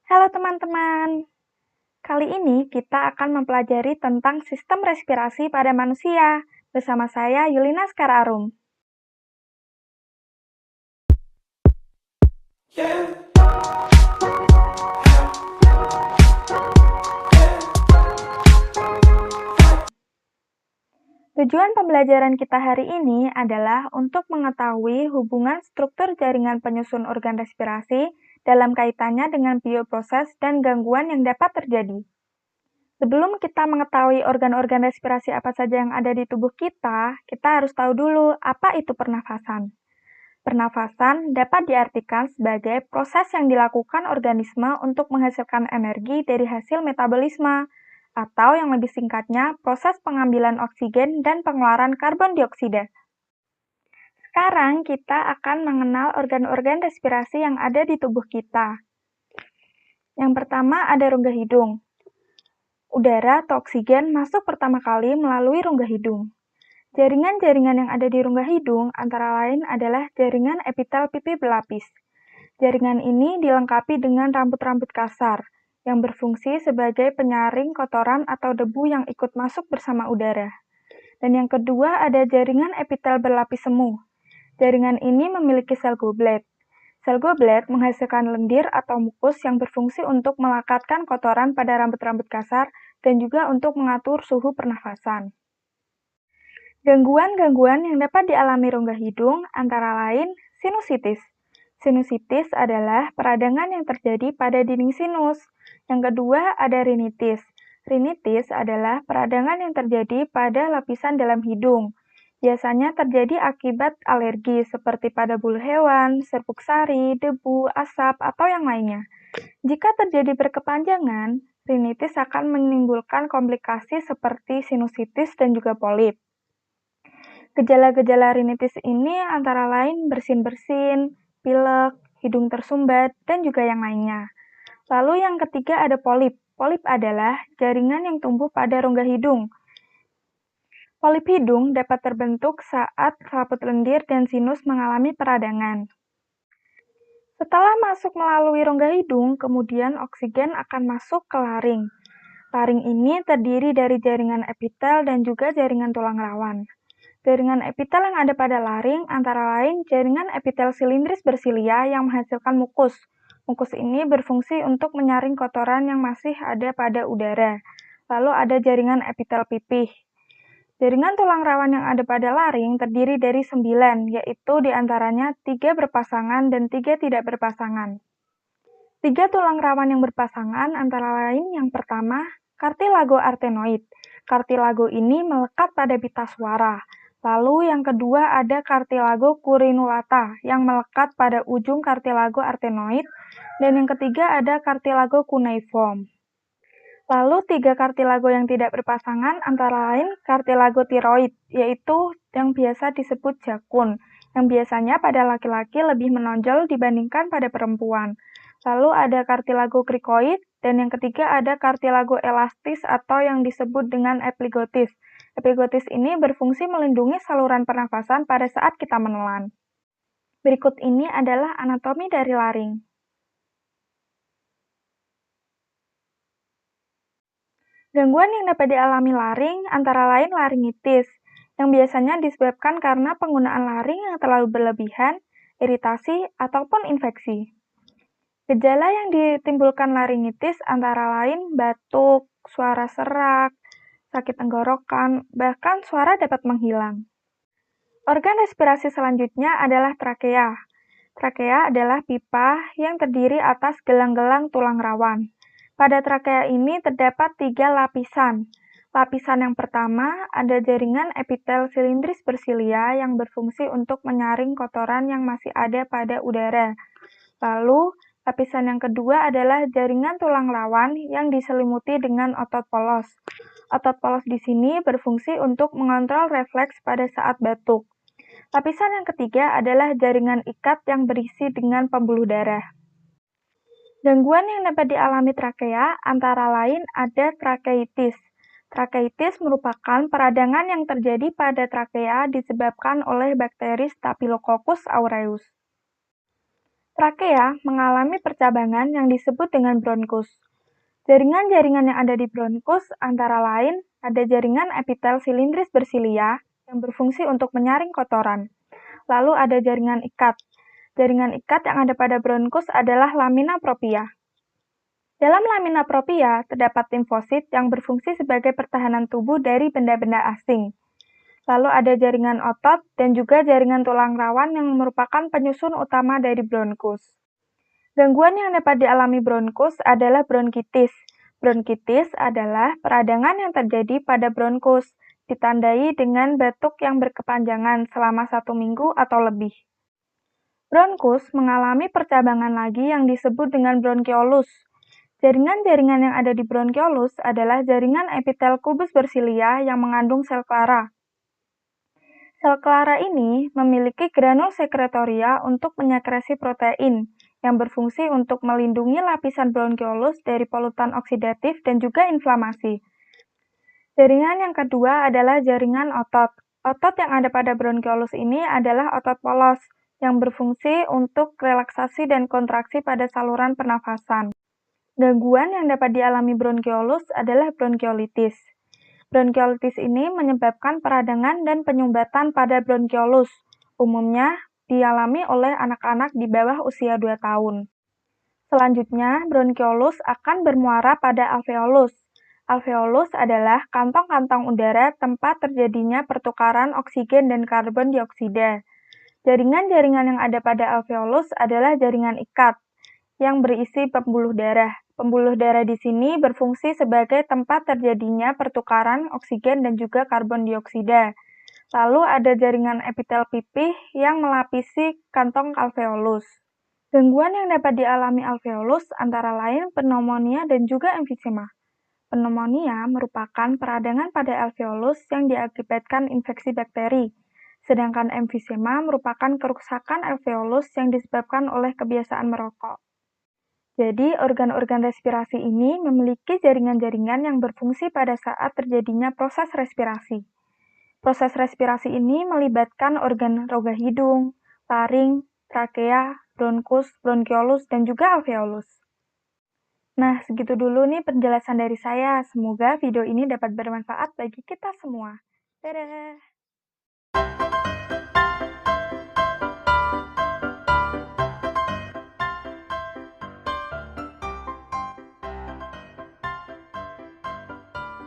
Halo teman-teman, kali ini kita akan mempelajari tentang sistem respirasi pada manusia. Bersama saya Yulina Skararum. Tujuan pembelajaran kita hari ini adalah untuk mengetahui hubungan struktur jaringan penyusun organ respirasi dalam kaitannya dengan bioproses dan gangguan yang dapat terjadi. Sebelum kita mengetahui organ-organ respirasi apa saja yang ada di tubuh kita harus tahu dulu apa itu pernafasan. Pernafasan dapat diartikan sebagai proses yang dilakukan organisme untuk menghasilkan energi dari hasil metabolisme, atau yang lebih singkatnya, proses pengambilan oksigen dan pengeluaran karbon dioksida. Sekarang kita akan mengenal organ-organ respirasi yang ada di tubuh kita. Yang pertama ada rongga hidung. Udara atau oksigen masuk pertama kali melalui rongga hidung. Jaringan-jaringan yang ada di rongga hidung antara lain adalah jaringan epitel pipi berlapis. Jaringan ini dilengkapi dengan rambut-rambut kasar, yang berfungsi sebagai penyaring kotoran atau debu yang ikut masuk bersama udara. Dan yang kedua ada jaringan epitel berlapis semu. Jaringan ini memiliki sel goblet. Sel goblet menghasilkan lendir atau mukus yang berfungsi untuk melekatkan kotoran pada rambut-rambut kasar dan juga untuk mengatur suhu pernafasan. Gangguan-gangguan yang dapat dialami rongga hidung antara lain sinusitis. Sinusitis adalah peradangan yang terjadi pada dinding sinus. Yang kedua ada rinitis. Rinitis adalah peradangan yang terjadi pada lapisan dalam hidung. Biasanya terjadi akibat alergi seperti pada bulu hewan, serbuk sari, debu, asap, atau yang lainnya. Jika terjadi berkepanjangan, rinitis akan menimbulkan komplikasi seperti sinusitis dan juga polip. Gejala-gejala rinitis ini antara lain bersin-bersin, pilek, hidung tersumbat, dan juga yang lainnya. Lalu yang ketiga ada polip. Polip adalah jaringan yang tumbuh pada rongga hidung. Polip hidung dapat terbentuk saat selaput lendir dan sinus mengalami peradangan. Setelah masuk melalui rongga hidung, kemudian oksigen akan masuk ke laring. Laring ini terdiri dari jaringan epitel dan juga jaringan tulang rawan. Jaringan epitel yang ada pada laring antara lain jaringan epitel silindris bersilia yang menghasilkan mukus. Mukus ini berfungsi untuk menyaring kotoran yang masih ada pada udara. Lalu ada jaringan epitel pipih. Jaringan tulang rawan yang ada pada laring terdiri dari 9, yaitu diantaranya 3 berpasangan dan 3 tidak berpasangan. 3 tulang rawan yang berpasangan antara lain yang pertama, kartilago artenoid. Kartilago ini melekat pada pita suara. Lalu yang kedua ada kartilago curinulata yang melekat pada ujung kartilago artenoid. Dan yang ketiga ada kartilago cuneiform. Lalu 3 kartilago yang tidak berpasangan antara lain kartilago tiroid, yaitu yang biasa disebut jakun, yang biasanya pada laki-laki lebih menonjol dibandingkan pada perempuan. Lalu ada kartilago krikoid, dan yang ketiga ada kartilago elastis atau yang disebut dengan epiglottis. Epiglottis ini berfungsi melindungi saluran pernafasan pada saat kita menelan. Berikut ini adalah anatomi dari laring. Gangguan yang dapat dialami laring antara lain laringitis, yang biasanya disebabkan karena penggunaan laring yang terlalu berlebihan, iritasi, ataupun infeksi. Gejala yang ditimbulkan laringitis antara lain batuk, suara serak, sakit tenggorokan, bahkan suara dapat menghilang. Organ respirasi selanjutnya adalah trakea. Trakea adalah pipa yang terdiri atas gelang-gelang tulang rawan. Pada trakea ini terdapat 3 lapisan. Lapisan yang pertama ada jaringan epitel silindris bersilia yang berfungsi untuk menyaring kotoran yang masih ada pada udara. Lalu, lapisan yang kedua adalah jaringan tulang rawan yang diselimuti dengan otot polos. Otot polos di sini berfungsi untuk mengontrol refleks pada saat batuk. Lapisan yang ketiga adalah jaringan ikat yang berisi dengan pembuluh darah. Gangguan yang dapat dialami trakea antara lain ada trakeitis. Trakeitis merupakan peradangan yang terjadi pada trakea disebabkan oleh bakteri Staphylococcus aureus. Trakea mengalami percabangan yang disebut dengan bronkus. Jaringan-jaringan yang ada di bronkus antara lain ada jaringan epitel silindris bersilia yang berfungsi untuk menyaring kotoran. Lalu ada jaringan ikat. Jaringan ikat yang ada pada bronkus adalah lamina propria. Dalam lamina propria terdapat limfosit yang berfungsi sebagai pertahanan tubuh dari benda-benda asing. Lalu ada jaringan otot dan juga jaringan tulang rawan yang merupakan penyusun utama dari bronkus. Gangguan yang dapat dialami bronkus adalah bronkitis. Bronkitis adalah peradangan yang terjadi pada bronkus, ditandai dengan batuk yang berkepanjangan selama 1 minggu atau lebih. Bronkus mengalami percabangan lagi yang disebut dengan bronkiolus. Jaringan-jaringan yang ada di bronkiolus adalah jaringan epitel kubus bersilia yang mengandung sel klara. Sel klara ini memiliki granul sekretoria untuk menyekresi protein, yang berfungsi untuk melindungi lapisan bronkiolus dari polutan oksidatif dan juga inflamasi. Jaringan yang kedua adalah jaringan otot. Otot yang ada pada bronkiolus ini adalah otot polos, yang berfungsi untuk relaksasi dan kontraksi pada saluran pernafasan. Gangguan yang dapat dialami bronkiolus adalah bronkiolitis. Bronkiolitis ini menyebabkan peradangan dan penyumbatan pada bronkiolus. Umumnya dialami oleh anak-anak di bawah usia 2 tahun. Selanjutnya, bronkiolus akan bermuara pada alveolus. Alveolus adalah kantong-kantong udara tempat terjadinya pertukaran oksigen dan karbon dioksida. Jaringan-jaringan yang ada pada alveolus adalah jaringan ikat yang berisi pembuluh darah. Pembuluh darah di sini berfungsi sebagai tempat terjadinya pertukaran oksigen dan juga karbon dioksida. Lalu ada jaringan epitel pipih yang melapisi kantong alveolus. Gangguan yang dapat dialami alveolus antara lain pneumonia dan juga emfisema. Pneumonia merupakan peradangan pada alveolus yang diakibatkan infeksi bakteri, sedangkan emfisema merupakan kerusakan alveolus yang disebabkan oleh kebiasaan merokok. Jadi, organ-organ respirasi ini memiliki jaringan-jaringan yang berfungsi pada saat terjadinya proses respirasi. Proses respirasi ini melibatkan organ rongga hidung, laring, trakea, bronkus, bronkiolus, dan juga alveolus. Nah, segitu dulu nih penjelasan dari saya. Semoga video ini dapat bermanfaat bagi kita semua. Dadah!